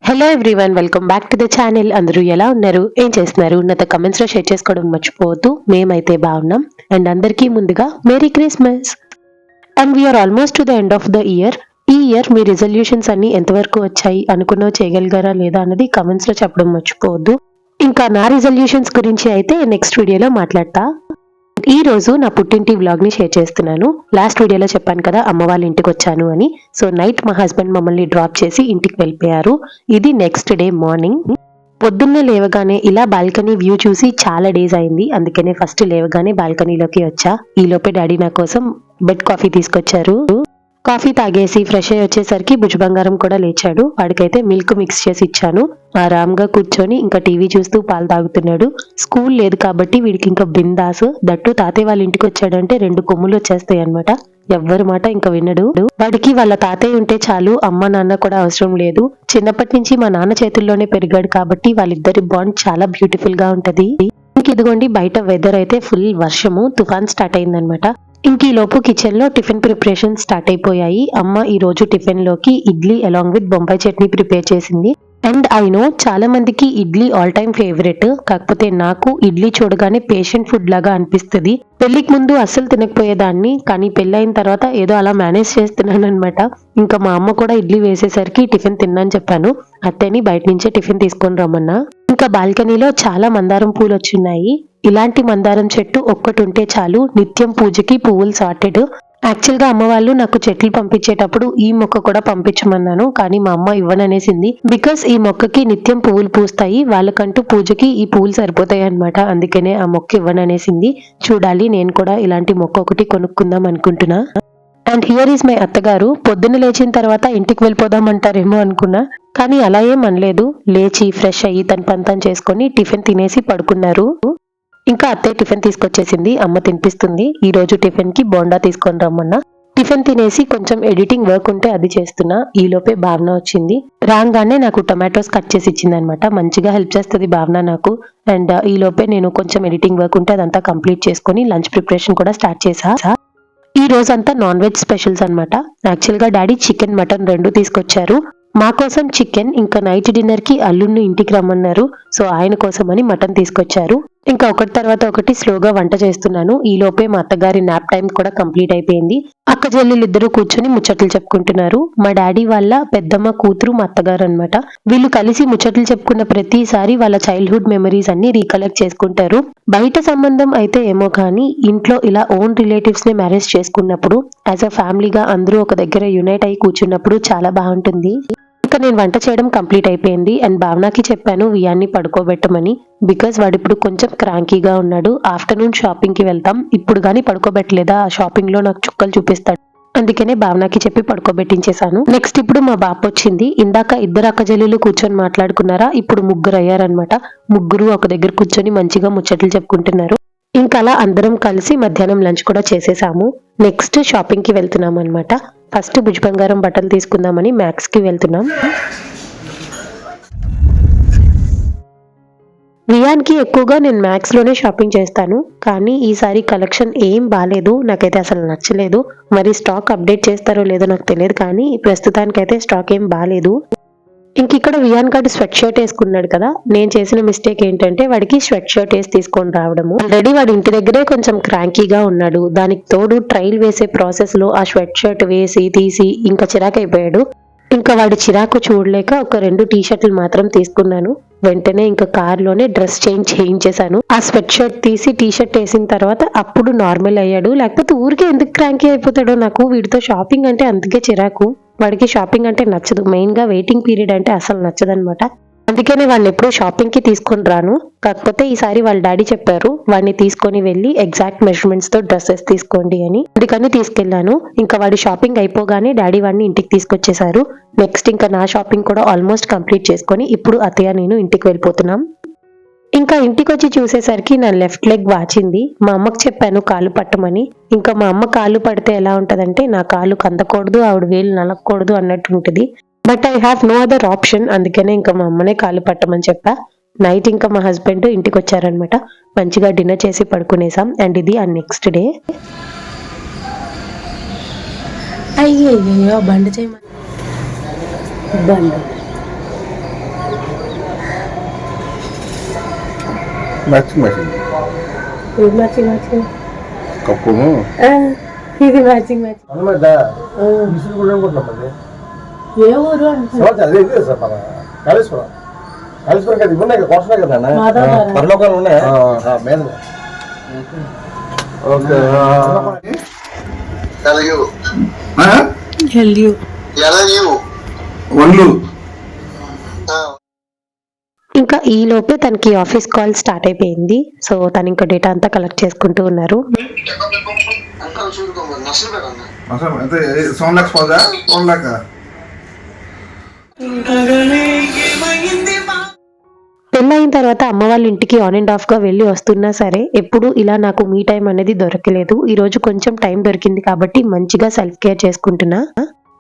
Hello everyone, welcome back to the channel. అందరూ ఎలా ఉన్నారు, ఏం చేస్తున్నారు? నాతో కమెంట్స్ లో షేర్ చేసుకోవడం మర్చిపోవద్దు. మేమైతే బాగున్నాం. అండ్ అందరికీ ముందుగా merry Christmas. And we're almost to the end of the year. ఈ ఇయర్ మీ రిజల్యూషన్స్ అన్ని ఎంతవరకు వచ్చాయి, అనుకున్నో చేయగలిగారా లేదా అన్నది కమెంట్స్ లో చెప్పడం మర్చిపోవద్దు. ఇంకా నా రిజల్యూషన్స్ గురించి అయితే నెక్స్ట్ వీడియోలో మాట్లాడతా. ఈ రోజు నా పుట్టింటి వ్లాగ్ ని షేర్ చేస్తున్నాను. లాస్ట్ వీడియోలో చెప్పాను కదా అమ్మ వాళ్ళ ఇంటికి వచ్చాను అని. సో నైట్ మా హస్బెండ్ మమ్మల్ని డ్రాప్ చేసి ఇంటికి వెళ్ళిపోయారు. ఇది నెక్స్ట్ డే మార్నింగ్. పొద్దున్నే లేవగానే ఇలా బాల్కనీ వ్యూ చూసి చాలా డేస్ అయింది. అందుకనే ఫస్ట్ లేవగానే బాల్కనీలోకి వచ్చా. ఈ లోపే డాడీ నా కోసం బెడ్ కాఫీ తీసుకొచ్చారు. కాఫీ తాగేసి ఫ్రెష్ అయ్యి వచ్చేసరికి భుజబంగారం కూడా లేచాడు. వాడికైతే మిల్క్ మిక్స్ చేసి ఇచ్చాను. ఆరాంగా కూర్చొని ఇంకా టీవీ చూస్తూ పాలు తాగుతున్నాడు. స్కూల్ లేదు కాబట్టి వీడికి ఇంకా బిందాస్. దట్టు తాతయ్య వాళ్ళ ఇంటికి వచ్చాడంటే 2 కొమ్ములు వచ్చేస్తాయి అనమాట. ఎవ్వరి మాట ఇంకా వినడు. వాడికి వాళ్ళ తాతయ్య ఉంటే చాలు, అమ్మ నాన్న కూడా అవసరం లేదు. చిన్నప్పటి నుంచి మా నాన్న చేతుల్లోనే పెరిగాడు కాబట్టి వాళ్ళిద్దరి బాండ్ చాలా బ్యూటిఫుల్ గా ఉంటది. ఇంక ఇదిగోండి బయట వెదర్ అయితే ఫుల్ వర్షము, తుఫాన్ స్టార్ట్ అయిందనమాట. ఇంక ఈ లోపు కిచెన్ లో టిఫిన్ ప్రిపరేషన్ స్టార్ట్ అయిపోయాయి. అమ్మ ఈ రోజు టిఫిన్ లోకి idli along with Bombay chutney prepare చేసింది. అండ్ ఐ నో చాలా మందికి ఇడ్లీ ఆల్ టైమ్ ఫేవరెట్. కాకపోతే నాకు ఇడ్లీ చూడగానే పేషెంట్ ఫుడ్ లాగా అనిపిస్తుంది. పెళ్లికి ముందు అస్సలు తినకపోయేదాన్ని, కానీ పెళ్ళైన తర్వాత ఏదో అలా మేనేజ్ చేస్తున్నాను అనమాట. ఇంకా మా అమ్మ కూడా ఇడ్లీ వేసేసరికి టిఫిన్ తిన్నాను చెప్పాను. అత్తని బయట నుంచే టిఫిన్ తీసుకొని రమ్మన్నా. ఇంకా బాల్కనీలో చాలా మందారం పూలు వచ్చున్నాయి. ఇలాంటి మందారం చెట్టు ఒక్కటి ఉంటే చాలు, నిత్యం పూజకి పువ్వులు సార్టెడ్. యాక్చువల్ గా అమ్మ వాళ్ళు నాకు చెట్లు పంపించేటప్పుడు ఈ మొక్క కూడా పంపించమన్నాను, కానీ మా అమ్మ ఇవ్వననేసింది. బికాస్ ఈ మొక్కకి నిత్యం పువ్వులు పూస్తాయి, వాళ్ళకంటూ పూజకి ఈ పువ్వులు సరిపోతాయి అనమాట. అందుకనే ఆ మొక్క ఇవ్వననేసింది. చూడాలి, నేను కూడా ఇలాంటి మొక్క ఒకటి కొనుక్కుందాం అనుకుంటున్నా. అండ్ హియర్ ఈస్ మై అత్తగారు. పొద్దున్న లేచిన తర్వాత ఇంటికి వెళ్ళిపోదామంటారేమో అనుకున్నా, కానీ అలా ఏం అనలేదు. లేచి ఫ్రెష్ అయ్యి తన పని చేసుకొని టిఫిన్ తినేసి పడుకున్నారు. ఇంకా అత్తయ్య టిఫిన్ తీసుకొచ్చేసింది, అమ్మ తినిపిస్తుంది. ఈ రోజు టిఫిన్ కి బోండా తీసుకొని రమ్మన్నా. టిఫిన్ తినేసి కొంచెం ఎడిటింగ్ వర్క్ ఉంటే అది చేస్తున్నా. ఈ లోపే భావన వచ్చింది. రాగానే నాకు టొమాటోస్ కట్ చేసి ఇచ్చింది అనమాట. మంచిగా హెల్ప్ చేస్తుంది భావన నాకు. అండ్ ఈ లోపే నేను కొంచెం ఎడిటింగ్ వర్క్ ఉంటే అదంతా కంప్లీట్ చేసుకొని లంచ్ ప్రిపరేషన్ కూడా స్టార్ట్ చేసా. ఈ రోజంతా నాన్ వెజ్ స్పెషల్స్ అనమాట. యాక్చువల్ గా డాడీ చికెన్ మటన్ 2 తీసుకొచ్చారు. మా కోసం చికెన్, ఇంకా నైట్ డిన్నర్ కి అల్లుడిని ఇంటికి రమ్మన్నారు. సో ఆయన కోసం అని మటన్ తీసుకొచ్చారు. ఇంకా ఒకటి తర్వాత ఒకటి స్లోగా వంట చేస్తున్నాను. ఈ లోపే మా అత్తగారి నాప్ టైం కూడా కంప్లీట్ అయిపోయింది. అక్క చెల్లెలిద్దరూ కూర్చొని ముచ్చట్లు చెప్పుకుంటున్నారు. మా డాడీ వాళ్ళ పెద్దమ్మ కూతురు మా అత్తగారు అనమాట. వీళ్ళు కలిసి ముచ్చట్లు చెప్పుకున్న ప్రతిసారి వాళ్ళ చైల్డ్హుడ్ మెమరీస్ అన్ని రీకలెక్ట్ చేసుకుంటారు. బయట సంబంధం అయితే ఏమో కానీ ఇంట్లో ఇలా ఓన్ రిలేటివ్స్ ని మ్యారేజ్ చేసుకున్నప్పుడు యాజ్ అ ఫ్యామిలీగా అందరూ ఒక దగ్గర యునైట్ అయి కూర్చున్నప్పుడు చాలా బాగుంటుంది. ఇంకా నేను వంట చేయడం కంప్లీట్ అయిపోయింది. అండ్ భావనకి చెప్పాను వియాన్ని పడుకోబెట్టమని. బికాస్ వాడు ఇప్పుడు కొంచెం క్రాంకీగా ఉన్నాడు. ఆఫ్టర్నూన్ షాపింగ్ కి వెళ్తాం, ఇప్పుడు గానీ పడుకోబెట్టలేదా ఆ షాపింగ్ లో నాకు చుక్కలు చూపిస్తాడు. అందుకనే భావనకి చెప్పి పడుకోబెట్టించేశాను. నెక్స్ట్ ఇప్పుడు మా బాబు వచ్చింది. ఇందాక 2 అక్కజల్లులు కూర్చొని మాట్లాడుకున్నారా, ఇప్పుడు 3 అయ్యారనమాట. ముగ్గురు ఒక దగ్గర కూర్చొని మంచిగా ముచ్చట్లు చెప్పుకుంటున్నారు. ఇంకా అలా అందరం కలిసి మధ్యాహ్నం లంచ్ కూడా చేసేసాము. నెక్స్ట్ షాపింగ్ కి వెళ్తున్నాం అనమాట. ఫస్ట్ భుజ్ బంగారం బట్టలు తీసుకుందామని మ్యాక్స్ కి వెళ్తున్నాం. వియాన్కి ఎక్కువగా నేను మ్యాక్స్ లోనే షాపింగ్ చేస్తాను, కానీ ఈసారి కలెక్షన్ ఏం బాలేదు, నాకైతే అసలు నచ్చలేదు. మరి స్టాక్ అప్డేట్ చేస్తారో లేదో నాకు తెలియదు, కానీ ప్రస్తుతానికైతే స్టాక్ ఏం బాలేదు. ఇంక ఇక్కడ వియాన్ కార్డు స్వెట్ షర్ట్ వేసుకున్నాడు కదా. నేను చేసిన మిస్టేక్ ఏంటంటే వాడికి స్వెట్ షర్ట్ వేసి తీసుకొని రావడము. ఆల్రెడీ వాడి ఇంటి దగ్గరే కొంచెం క్రాంకీగా ఉన్నాడు. దానికి తోడు ట్రైల్ వేసే ప్రాసెస్ లో ఆ స్వెట్ షర్ట్ వేసి తీసి ఇంకా చిరాకైపోయాడు. ఇంకా వాడి చిరాకు చూడలేక ఒక 2 టీ షర్ట్లు మాత్రం తీసుకున్నాను. వెంటనే ఇంకా కార్ లోనే డ్రెస్ చేయించేశాను. ఆ స్వెట్ షర్ట్ తీసి టీ షర్ట్ వేసిన తర్వాత అప్పుడు నార్మల్ అయ్యాడు. లేకపోతే ఊరికే ఎందుకు క్రాంకీ అయిపోతాడో. నాకు వీడితో షాపింగ్ అంటే అందుకే చిరాకు. వాడికి షాపింగ్ అంటే నచ్చదు. మెయిన్ గా వెయిటింగ్ పీరియడ్ అంటే అసలు నచ్చదనమాట. అందుకనే వాళ్ళని ఎప్పుడూ షాపింగ్ కి తీసుకొని రాను. కాకపోతే ఈసారి వాళ్ళ డాడీ చెప్పారు వాడిని తీసుకొని వెళ్ళి ఎగ్జాక్ట్ మెజర్మెంట్స్ తో డ్రెస్సెస్ తీసుకోండి అని. అందుకని తీసుకెళ్లాను. ఇంకా వాడి షాపింగ్ అయిపోగానే డాడీ వాడిని ఇంటికి తీసుకొచ్చేసారు. నెక్స్ట్ ఇంకా నా షాపింగ్ కూడా ఆల్మోస్ట్ కంప్లీట్ చేసుకొని ఇప్పుడు అత్తయ్య నేను ఇంటికి వెళ్ళిపోతున్నాం. ఇంకా ఇంటికి వచ్చి చూసేసరికి నా లెఫ్ట్ లెగ్ వాచింది. మా అమ్మకి చెప్పాను కాలు పట్టమని. ఇంకా మా అమ్మ కాలు పడితే ఎలా ఉంటదంటే నా కాలు కందకూడదు, ఆవిడ వేలు నలగకూడదు అన్నట్టు ఉంటుంది. But I have no other option. అందుకనే ఇంకా మా అమ్మనే కాలు పట్టమని చెప్పా. నైట్ ఇంకా మా హస్బెండ్ ఇంటికి వచ్చారనమాట. మంచిగా డిన్నర్ చేసి పడుకునేసాం. అండ్ ఇది ఆ నెక్స్ట్ డే. అయ్యో బండ చేయమని బండ మ్యాచింగ్ మ్యాచింగ్ ఇది మ్యాచింగ్ మ్యాచింగ్ కప్పును ఇది మ్యాచింగ్ మ్యాచింగ్ అన్నమాట ఇసులు కూడా అనుకుంటున్నామండి. ఏ ఊరు అంటే అదే ఇది సార్ మన కాళేశ్వరం కాళేశ్వరం కదా ఇవి ఉన్నాయి కదా కోర్సున్నాయి కదా పరలోకాలు ఉన్నాయి మీద. ఓకే ఒళ్ళు ఇంకా ఈ లోపే తనకి ఆఫీస్ కాల్ స్టార్ట్ అయిపోయింది. సో తను ఇంకా డేటా అంతా కలెక్ట్ చేసుకుంటూ ఉన్నారు. పెళ్ళయిన తర్వాత అమ్మ వాళ్ళ ఇంటికి ఆన్ అండ్ ఆఫ్ గా వెళ్ళి వస్తున్నా సరే ఎప్పుడు ఇలా నాకు మీ టైం అనేది దొరకలేదు. ఈ రోజు కొంచెం టైం దొరికింది కాబట్టి మంచిగా సెల్ఫ్ కేర్ చేసుకుంటున్నా.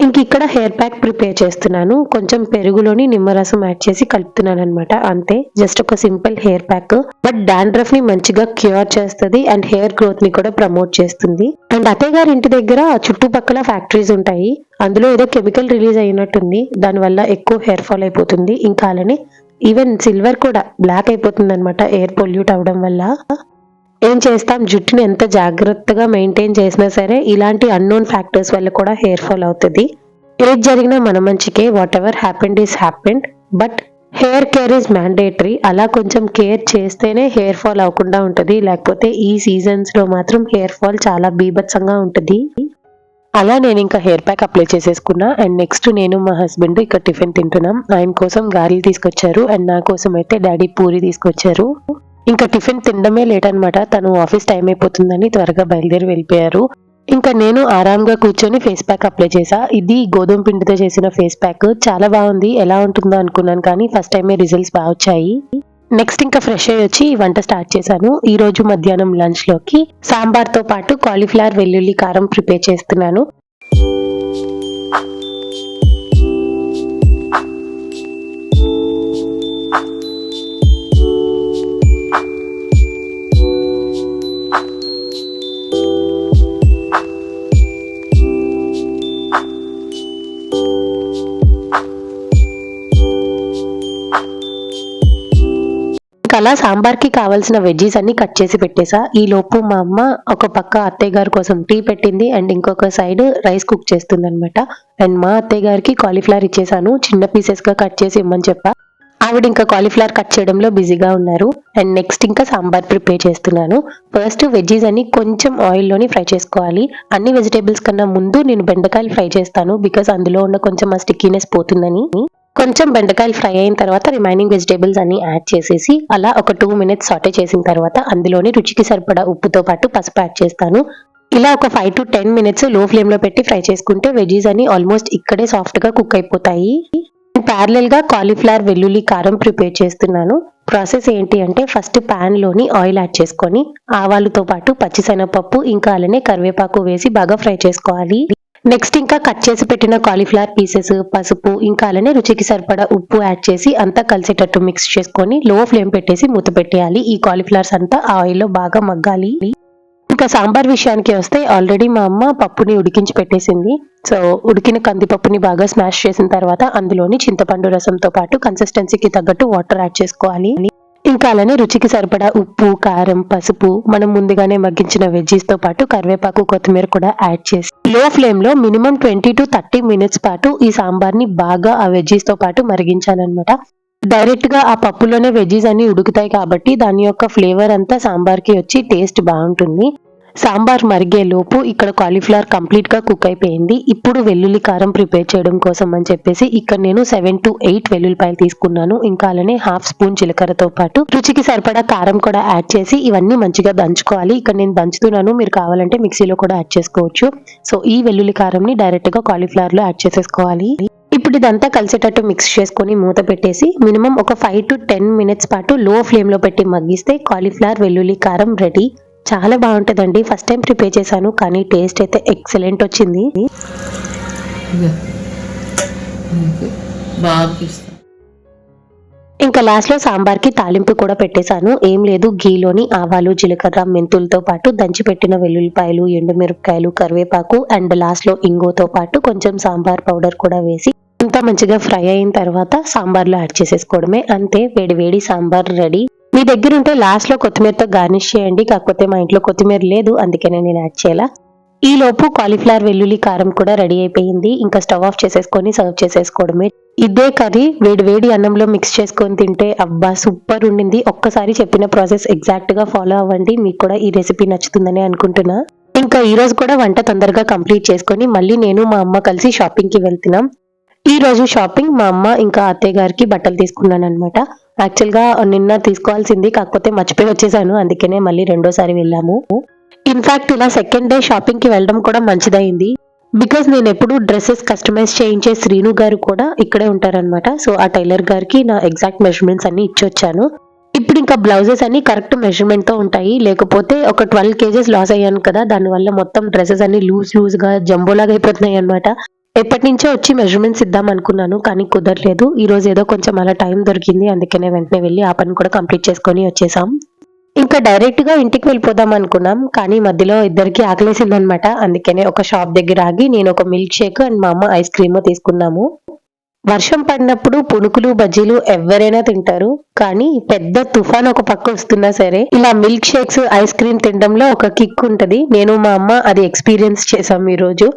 ఇంక ఇక్కడ హెయిర్ ప్యాక్ ప్రిపేర్ చేస్తున్నాను. కొంచెం పెరుగులోని నిమ్మరసం యాడ్ చేసి కలుపుతున్నాను అనమాట. అంతే, జస్ట్ ఒక simple hair pack. But dandruff ని మంచిగా క్యూర్ చేస్తుంది అండ్ హెయిర్ గ్రోత్ ని కూడా ప్రమోట్ చేస్తుంది. అండ్ అత్తయ్య గారి ఇంటి దగ్గర చుట్టుపక్కల ఫ్యాక్టరీస్ ఉంటాయి. అందులో ఏదో కెమికల్ రిలీజ్ అయినట్టుంది. దానివల్ల ఎక్కువ హెయిర్ ఫాల్ అయిపోతుంది. ఇంకా అలానే ఈవెన్ సిల్వర్ కూడా బ్లాక్ అయిపోతుంది అనమాట ఎయిర్ పొల్యూట్ అవడం వల్ల. ఏం చేస్తాం, జుట్టుని ఎంత జాగ్రత్తగా మెయింటైన్ చేసినా సరే ఇలాంటి అన్నోన్ ఫ్యాక్టర్స్ వల్ల కూడా హెయిర్ ఫాల్ అవుతుంది. ఏది జరిగినా మన మంచికే. What ever happened is happened. But hair care is mandatory. అలా కొంచెం కేర్ చేస్తేనే హెయిర్ ఫాల్ అవ్వకుండా ఉంటుంది. లేకపోతే ఈ సీజన్స్ లో మాత్రం హెయిర్ ఫాల్ చాలా బీభత్సంగా ఉంటుంది. అలా నేను ఇంకా హెయిర్ ప్యాక్ అప్లై చేసేసుకున్నా. అండ్ నెక్స్ట్ నేను మా హస్బెండ్ ఇక్కడ టిఫిన్ తింటున్నాం. ఆయన కోసం గారెలు తీసుకొచ్చారు అండ్ నా కోసం అయితే డాడీ పూరి తీసుకొచ్చారు. ఇంకా టిఫిన్ తినడమే లేట్ అనమాట. తను ఆఫీస్ టైం అయిపోతుందని త్వరగా బయలుదేరి వెళ్ళిపోయారు. ఇంకా నేను ఆరాంగా కూర్చొని ఫేస్ ప్యాక్ అప్లై చేసా. ఇది గోధుమ పిండితో చేసిన ఫేస్ ప్యాక్. చాలా బాగుంది. ఎలా ఉంటుందో అనుకున్నాను కానీ ఫస్ట్ టైమే రిజల్ట్స్ బాగా వచ్చాయి. నెక్స్ట్ ఇంకా ఫ్రెష్ అయ్యి వచ్చి వంట స్టార్ట్ చేశాను. ఈ రోజు మధ్యాహ్నం లంచ్ లోకి సాంబార్ తో పాటు కాలీఫ్లవర్ వెల్లుల్లి కారం ప్రిపేర్ చేస్తున్నాను. అలా సాంబార్ కి కావాల్సిన వెజ్జీస్ అన్ని కట్ చేసి పెట్టేసా. ఈ లోపు మా అమ్మ ఒక పక్క అత్తయ్య గారి కోసం టీ పెట్టింది అండ్ ఇంకొక సైడ్ రైస్ కుక్ చేస్తుంది అనమాట. అండ్ మా అత్తయ్య గారికి కాలీఫ్లవర్ ఇచ్చేసాను. చిన్న పీసెస్ గా కట్ చేసి ఇమ్మని చెప్పా. ఆవిడ ఇంకా కాలీఫ్లవర్ కట్ చేయడంలో బిజీగా ఉన్నారు. అండ్ నెక్స్ట్ ఇంకా సాంబార్ ప్రిపేర్ చేస్తున్నాను. ఫస్ట్ వెజ్జీస్ అన్ని కొంచెం ఆయిల్ లోని ఫ్రై చేసుకోవాలి. అన్ని వెజిటేబుల్స్ కన్నా ముందు నేను బెండకాయలు ఫ్రై చేస్తాను. బికాస్ అందులో ఉన్న కొంచెం ఆ స్టిక్కీనెస్ పోతుందని. కొంచెం బెండకాయలు ఫ్రై అయిన తర్వాత రిమైనింగ్ వెజిటేబుల్స్ అన్ని యాడ్ చేసేసి అలా ఒక 2 minutes సాటే చేసిన తర్వాత అందులోని రుచికి సరిపడా ఉప్పుతో పాటు పసుపు యాడ్ చేస్తాను. ఇలా ఒక 5 to 10 minutes లో ఫ్లేమ్ లో పెట్టి ఫ్రై చేసుకుంటే వెజీస్ అన్ని ఆల్మోస్ట్ ఇక్కడే సాఫ్ట్ గా కుక్ అయిపోతాయి. ప్యారలల్ గా కాలీఫ్లవర్ వెల్లుల్లి కారం ప్రిపేర్ చేస్తున్నాను. ప్రాసెస్ ఏంటి అంటే ఫస్ట్ పాన్ లోని ఆయిల్ యాడ్ చేసుకొని ఆవాలతో పాటు పచ్చిశనగపప్పు ఇంకా అలానే కరివేపాకు వేసి బాగా ఫ్రై చేసుకోవాలి. నెక్స్ట్ ఇంకా కట్ చేసి పెట్టిన కాలీఫ్లవర్ పీసెస్, పసుపు ఇంకా అలానే రుచికి సరిపడా ఉప్పు యాడ్ చేసి అంతా కలిసేటట్టు మిక్స్ చేసుకొని లో ఫ్లేమ్ పెట్టేసి మూత పెట్టేయాలి. ఈ కాలీఫ్లవర్స్ అంతా ఆయిల్లో బాగా మగ్గాలి. ఇంకా సాంబార్ విషయానికి వస్తే ఆల్రెడీ మా అమ్మ పప్పుని ఉడికించి పెట్టేసింది. సో ఉడికిన కందిపప్పుని బాగా స్మాష్ చేసిన తర్వాత అందులోని చింతపండు రసంతో పాటు కన్సిస్టెన్సీకి తగ్గట్టు వాటర్ యాడ్ చేసుకోవాలి. ఇంకా అలానే రుచికి సరిపడా ఉప్పు, కారం, పసుపు, మనం ముందుగానే మగ్గించిన వెజ్జీస్ తో పాటు కరివేపాకు, కొత్తిమీర కూడా యాడ్ చేసి లో ఫ్లేమ్ లో మినిమం 20 to 30 minutes పాటు ఈ సాంబార్ ని బాగా ఆ వెజ్జీస్ తో పాటు మరిగించాలన్నమాట. డైరెక్ట్ గా ఆ పప్పులోనే వెజ్జీస్ అన్ని ఉడుకుతాయి కాబట్టి దాని యొక్క ఫ్లేవర్ అంతా సాంబార్ కి వచ్చి టేస్ట్ బాగుంటుంది. సాంబార్ మరిగే లోపు ఇక్కడ కాలీఫ్లవర్ కంప్లీట్ గా కుక్ అయిపోయింది. ఇప్పుడు వెల్లుల్లి కారం ప్రిపేర్ చేయడం కోసం అని చెప్పేసి ఇక్కడ నేను 7 to 8 వెల్లుల్లిపాయలు తీసుకున్నాను. ఇంకా అలానే 1/2 స్పూన్ జీలకర్రతో పాటు రుచికి సరిపడా కారం కూడా యాడ్ చేసి ఇవన్నీ మంచిగా దంచుకోవాలి. ఇక్కడ నేను దంచుతున్నాను, మీరు కావాలంటే మిక్సీలో కూడా యాడ్ చేసుకోవచ్చు. సో ఈ వెల్లుల్లి కారంని డైరెక్ట్ గా కాలీఫ్లవర్ లో యాడ్ చేసేసుకోవాలి. ఇప్పుడు ఇదంతా కలిసేటట్టు మిక్స్ చేసుకొని మూత పెట్టేసి మినిమం ఒక 5 to 10 minutes పాటు లో ఫ్లేమ్ లో పెట్టి మగ్గిస్తే కాలీఫ్లవర్ వెల్లుల్లి కారం రెడీ. చాలా బాగుంటుందండి. ఫస్ట్ టైం ప్రిపేర్ చేశాను కానీ టేస్ట్ అయితే ఎక్సలెంట్ వచ్చింది. ఇంకా లాస్ట్ లో సాంబార్ కి తాలింపు కూడా పెట్టేశాను. ఏం లేదు, గీలోని ఆవాలు, జీలకర్ర, మెంతులతో పాటు దంచి పెట్టిన వెల్లుల్లిపాయలు, ఎండుమిరపకాయలు, కరివేపాకు అండ్ లాస్ట్ లో ఇంగువతో పాటు కొంచెం సాంబార్ పౌడర్ కూడా వేసి అంతా మంచిగా ఫ్రై అయిన తర్వాత సాంబార్ లో యాడ్ చేసేసుకోవడమే. అంతే, వేడి వేడి సాంబార్ రెడీ. మీ దగ్గర ఉంటే లాస్ట్ లో కొత్తిమీరతో గార్నిష్ చేయండి, కాకపోతే మా ఇంట్లో కొత్తిమీర లేదు, అందుకనే నేను యాడ్ చేయాలా. ఈ లోపు కాలీఫ్లవర్ వెల్లుల్లి కారం కూడా రెడీ అయిపోయింది. ఇంకా స్టవ్ ఆఫ్ చేసేసుకొని సర్వ్ చేసేసుకోవడమే. ఇదే కర్రీ వేడి వేడి అన్నంలో మిక్స్ చేసుకొని తింటే అబ్బా సూపర్ ఉండింది. ఒక్కసారి చెప్పిన ప్రాసెస్ ఎగ్జాక్ట్ గా ఫాలో అవ్వండి, మీకు కూడా ఈ రెసిపీ నచ్చుతుందని అనుకుంటున్నా. ఇంకా ఈ రోజు కూడా వంట తొందరగా కంప్లీట్ చేసుకొని మళ్ళీ నేను మా అమ్మ కలిసి షాపింగ్ కి వెళ్తున్నాం. ఈ రోజు షాపింగ్ మా అమ్మ ఇంకా అత్తయ్య గారికి బట్టలు తీసుకున్నాను అనమాట. యాక్చువల్ గా నిన్న తీసుకోవాల్సింది, కాకపోతే మర్చిపోయి వచ్చేసాను, అందుకనే మళ్ళీ రెండోసారి వెళ్ళాము. ఇన్ఫాక్ట్ ఇలా సెకండ్ డే షాపింగ్ కి వెళ్ళడం కూడా మంచిదైంది. బికాస్ నేను ఎప్పుడు డ్రెస్సెస్ కస్టమైజ్ చేయించే శ్రీను గారు కూడా ఇక్కడే ఉంటారనమాట. సో ఆ టైలర్ గారికి నా ఎగ్జాక్ట్ మెజర్మెంట్స్ అన్ని ఇచ్చొచ్చాను. ఇప్పుడు ఇంకా బ్లౌజెస్ అన్ని కరెక్ట్ మెజర్మెంట్ తో ఉంటాయి, లేకపోతే ఒక 12 కేజెస్ లాస్ అయ్యాను కదా, దానివల్ల మొత్తం డ్రెస్సెస్ అన్ని లూజ్ గా జంబోలాగా అయిపోతున్నాయి అనమాట. ఎప్పటి నుంచో వచ్చి మెజర్మెంట్స్ ఇద్దాం అనుకున్నాను, కానీ కుదరలేదు. ఈ రోజు ఏదో కొంచెం అలా టైం దొరికింది, అందుకనే వెంటనే వెళ్ళి ఆ పని కూడా కంప్లీట్ చేసుకొని వచ్చేసాం. ఇంకా డైరెక్ట్ గా ఇంటికి వెళ్ళిపోదాం అనుకున్నాం, కానీ మధ్యలో ఇద్దరికి ఆకలేసిందనమాట. అందుకనే ఒక షాప్ దగ్గర ఆగి నేను ఒక మిల్క్ షేక్ అండ్ మా అమ్మ ఐస్ క్రీమ్ తీసుకున్నాము. వర్షం పడినప్పుడు పునుకులు బజ్జీలు ఎవరైనా తింటారు, కానీ పెద్ద తుఫాన్ ఒక పక్క వస్తున్నా సరే ఇలా మిల్క్ షేక్స్ ఐస్ క్రీమ్ తినడంలో ఒక కిక్ ఉంటది. నేను మా అమ్మ అది ఎక్స్పీరియన్స్ చేసాం ఈ రోజు.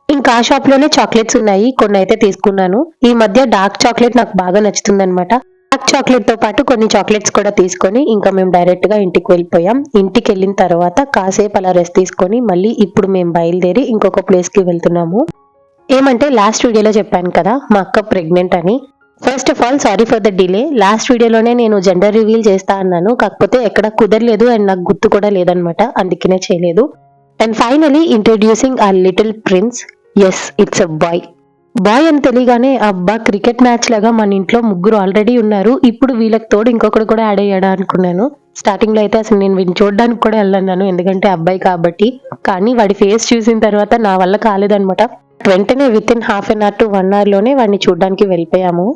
ఇంకా ఆ షాప్ లోనే చాక్లెట్స్ ఉన్నాయి, కొన్ని అయితే తీసుకున్నాను. ఈ మధ్య డార్క్ చాక్లెట్ నాకు బాగా నచ్చుతుంది అనమాట. డార్క్ చాక్లెట్ తో పాటు కొన్ని చాక్లెట్స్ కూడా తీసుకొని ఇంకా మేము డైరెక్ట్ గా ఇంటికి వెళ్ళిపోయాం. ఇంటికి వెళ్ళిన తర్వాత కాసేపు అలా రెస్ట్ తీసుకొని మళ్ళీ ఇప్పుడు మేము బయలుదేరి ఇంకొక ప్లేస్ కి వెళ్తున్నాము. ఏమంటే లాస్ట్ వీడియోలో చెప్పాను కదా మా అక్క ప్రెగ్నెంట్ అని. First of all sorry for the delay. Last వీడియోలోనే నేను జెండర్ రివీల్ చేస్తా అన్నాను, కాకపోతే ఎక్కడ కుదరలేదు అండ్ నాకు గుర్తు కూడా లేదనమాట, అందుకనే చేయలేదు. And finally introducing a little prince. Yes, it's a boy. Boy అని తెలియగానే అబ్బా క్రికెట్ మ్యాచ్ లాగా మన ఇంట్లో ముగ్గురు ఆల్రెడీ ఉన్నారు, ఇప్పుడు వీళ్ళకి తోడు ఇంకొకటి కూడా యాడ్ అయ్యాడా అనుకున్నాను. స్టార్టింగ్ లో అయితే అసలు నేను వీడిని చూడడానికి కూడా వెళ్ళన్నాను, ఎందుకంటే అబ్బాయి కాబట్టి. కానీ వాడి ఫేస్ చూసిన తర్వాత నా వల్ల కాలేదనమాట. వెంటనే within half an hour to 1 hour లోనే వాడిని చూడడానికి వెళ్ళిపోయాము.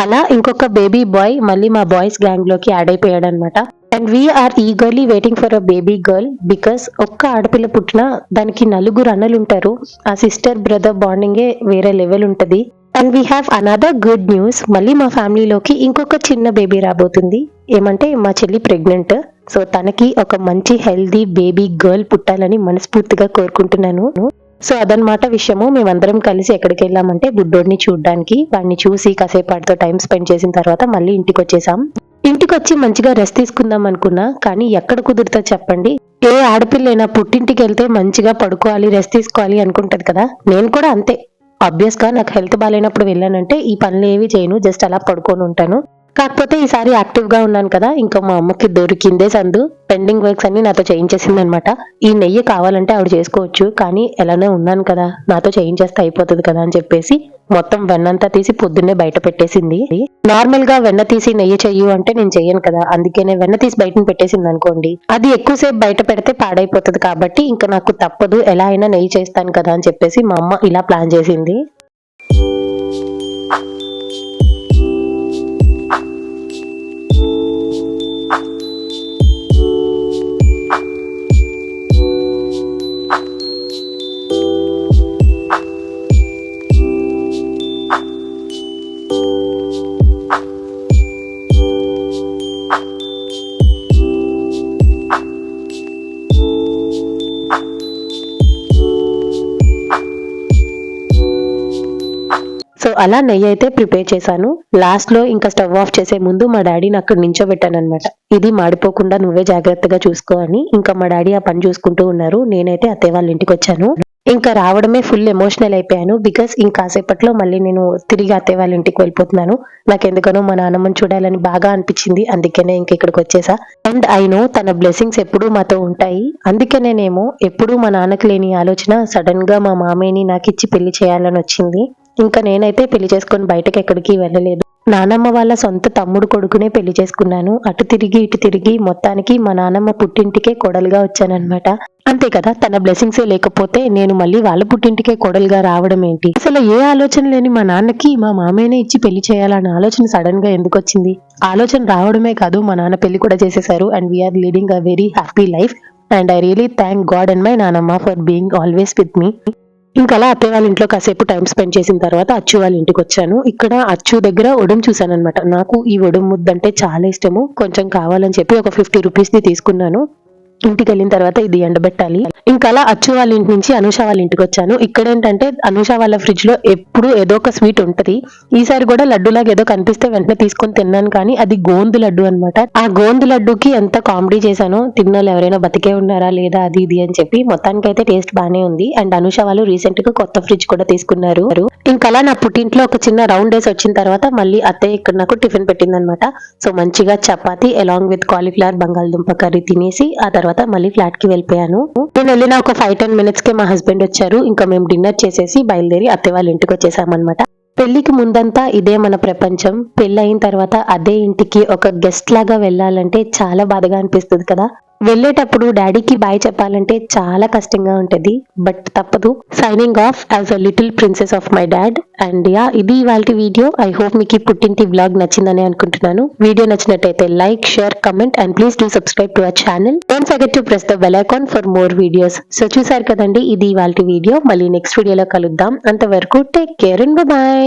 అలా ఇంకొక బేబీ బాయ్ మళ్ళీ మా బాయ్స్ గ్యాంగ్ లోకి యాడ్ అయిపోయాడు అనమాట. And we're eagerly waiting for a baby girl, because ఒక్క ఆడపిల్ల పుట్టినా దానికి 4 అన్నలు ఉంటారు. ఆ సిస్టర్ బ్రదర్ బాండింగే వేరే లెవెల్ ఉంటది. And we have another good news, మళ్ళీ మా ఫ్యామిలీలోకి ఇంకొక చిన్న బేబీ రాబోతుంది. ఏమంటే మా చెల్లి ప్రెగ్నెంట్. సో తనకి ఒక మంచి హెల్దీ బేబీ గర్ల్ పుట్టాలని మనస్ఫూర్తిగా కోరుకుంటున్నాను. సో అదనమాట విషయము. మేమందరం కలిసి ఎక్కడికి వెళ్ళామంటే బుడ్డోడిని చూడడానికి. వాడిని చూసి కాసేపు వాడితో టైం స్పెండ్ చేసిన తర్వాత మళ్ళీ ఇంటికి వచ్చేసాం. ఇంటికి వచ్చి మంచిగా రెస్ట్ తీసుకుందాం అనుకున్నా, కానీ ఎక్కడ కుదురుతా చెప్పండి. ఏ ఆడపిల్లైనా పుట్టింటికి వెళ్తే మంచిగా పడుకోవాలి, రెస్ట్ తీసుకోవాలి అనుకుంటది కదా, నేను కూడా అంతే. ఆబ్వియస్ గా నాకు హెల్త్ బాగాలేనప్పుడు వెళ్ళానంటే ఈ పనులు ఏవి చేయను, జస్ట్ అలా పడుకొని ఉంటాను. కాకపోతే ఈసారి యాక్టివ్ గా ఉన్నాను కదా, ఇంకా మా అమ్మకి దొరికిందే సందు. పెండింగ్ వర్క్స్ అన్ని నాతో చేయించేసింది అనమాట. ఈ నెయ్యి కావాలంటే ఆవిడ చేసుకోవచ్చు, కానీ ఎలానే ఉన్నాను కదా, నాతో చేయించేస్తే అయిపోతుంది కదా అని చెప్పేసి మొత్తం వెన్నంతా తీసి పొద్దున్నే బయట పెట్టేసింది. నార్మల్ గా వెన్న తీసి నెయ్యి చెయ్యు అంటే నేను చెయ్యను కదా, అందుకనే వెన్న తీసి బయట పెట్టేసింది అనుకోండి, అది ఎక్కువసేపు బయట పెడితే పాడైపోతుంది. కాబట్టి ఇంకా నాకు తప్పదు, ఎలా అయినా నెయ్యి చేస్తాను కదా అని చెప్పేసి మా అమ్మ ఇలా ప్లాన్ చేసింది. సో అలా నెయ్యి అయితే ప్రిపేర్ చేశాను. లాస్ట్ లో ఇంకా స్టవ్ ఆఫ్ చేసే ముందు మా డాడీని అక్కడ నించోబెట్టాను అనమాట. ఇది మాడిపోకుండా నువ్వే జాగ్రత్తగా చూసుకో అని. ఇంకా మా డాడీ ఆ పని చూసుకుంటూ ఉన్నారు, నేనైతే అత్తయ్య వాళ్ళ ఇంటికి వచ్చాను. ఇంకా రావడమే ఫుల్ ఎమోషనల్ అయిపోయాను, బికాస్ ఇంకాసేపట్లో మళ్ళీ నేను తిరిగి అత్తయ్య వాళ్ళ ఇంటికి వెళ్ళిపోతున్నాను. నాకు ఎందుకనో మా నాన్నమ్మని చూడాలని బాగా అనిపించింది, అందుకనే ఇంక ఇక్కడికి వచ్చేసా. అండ్ ఐ నో తన బ్లెస్సింగ్స్ ఎప్పుడూ మాతో ఉంటాయి, అందుకనేనేమో ఎప్పుడూ మా నాన్నకి లేని ఆలోచన సడన్ గా మా మామయ్యని నాకు ఇచ్చి పెళ్లి చేయాలని వచ్చింది. ఇంకా నేనైతే పెళ్లి చేసుకొని బయటకి ఎక్కడికి వెళ్ళలేదు. నానమ్మ వాళ్ళ సొంత తమ్ముడు కొడుకునే పెళ్లి చేసుకున్నాను. అటు తిరిగి ఇటు తిరిగి మొత్తానికి మా నానమ్మ పుట్టింటికే కోడలుగా వచ్చానన్నమాట. అంతే కదా, తన బ్లెస్సింగ్స్ లేకపోతే నేను మళ్ళీ వాళ్ళ పుట్టింటికే కోడలుగా రావడం ఏంటి? అసలు ఏ ఆలోచన లేని మా నాన్నకి మా మామయ్యనే ఇచ్చి పెళ్లి చేయాలన్న ఆలోచన సడన్ గా ఎందుకు వచ్చింది? ఆలోచన రావడమే కాదు, మా నాన్న పెళ్లి కూడా చేసేసారు. And we're leading a very happy life. And I really thank God and my నానమ్మ for being always with me. ఇంకా అలా అత్తయ్య వాళ్ళ ఇంట్లో కాసేపు టైం స్పెండ్ చేసిన తర్వాత అచ్చు వాళ్ళ ఇంటికి వచ్చాను. ఇక్కడ అచ్చు దగ్గర ఒడుం చూసాను అనమాట. నాకు ఈ ఒడుం ముద్ద అంటే చాలా ఇష్టము. కొంచెం కావాలని చెప్పి ఒక 50 రూపీస్ ది తీసుకున్నాను. ఇంటికి వెళ్ళిన తర్వాత ఇది ఎండబెట్టాలి. ఇంకా అలా అచ్చు వాళ్ళ ఇంటి నుంచి అనూష వాళ్ళ ఇంటికి వచ్చాను. ఇక్కడ ఏంటంటే అనూష వాళ్ళ ఫ్రిడ్జ్ లో ఎప్పుడు ఏదో ఒక స్వీట్ ఉంటది. ఈసారి కూడా లడ్డూలాగా ఏదో కనిపిస్తే వెంటనే తీసుకొని తిన్నాను, కానీ అది గోందు లడ్డు అనమాట. ఆ గోందు లడ్డుకి ఎంత కామెడీ చేశానో, తిన్నోళ్ళు ఎవరైనా బతికే ఉన్నారా లేదా అది ఇది అని చెప్పి. మొత్తానికి అయితే టేస్ట్ బానే ఉంది. అండ్ అనూష వాళ్ళు రీసెంట్ గా కొత్త ఫ్రిడ్జ్ కూడా తీసుకున్నారు. ఇంకా అలా నా పుట్టింట్లో ఒక చిన్న రౌండ్ డేస్ వచ్చిన తర్వాత మళ్ళీ అత్తయ్య ఇక్కడ నాకు టిఫిన్ పెట్టింది అనమాట. సో మంచిగా చపాతి అలాంగ్ విత్ కాలీఫ్లవర్ బంగాళదుంప కర్రీ తినేసి ఆ తర్వాత మళ్ళీ ఫ్లాట్ కి వెళ్ళిపోయాను. నేను వెళ్ళిన ఒక 5-10 మినిట్స్ కి మా హస్బెండ్ వచ్చారు. ఇంకా మేము డిన్నర్ చేసేసి బయలుదేరి అత్తయ్య వాళ్ళ ఇంటికి వచ్చేసామన్నమాట. పెళ్లికి ముందంతా ఇదే మన ప్రపంచం. పెళ్లి అయిన తర్వాత అదే ఇంటికి ఒక గెస్ట్ లాగా వెళ్ళాలంటే చాలా బాధగా అనిపిస్తుంది కదా. వెళ్ళేటప్పుడు డాడీకి బాయ్ చెప్పాలంటే చాలా కష్టంగా ఉంటది, బట్ తప్పదు. Signing off as a little princess of my dad. And yeah, ఇది ఇవాల్టి వీడియో. ఐ హోప్ మీకు ఈ పుట్టింటి వ్లాగ్ నచ్చిందని అనుకుంటున్నాను. వీడియో నచ్చినట్టయితే like, share, comment and please do subscribe to our channel. Don't forget to press the bell icon for more videos. So చూసారు కదండి, ఇది ఇవాల్టి వీడియో. మళ్ళీ నెక్స్ట్ వీడియోలో కలుద్దాం. అంతవరకు టేక్ కేర్ అండ్ బై.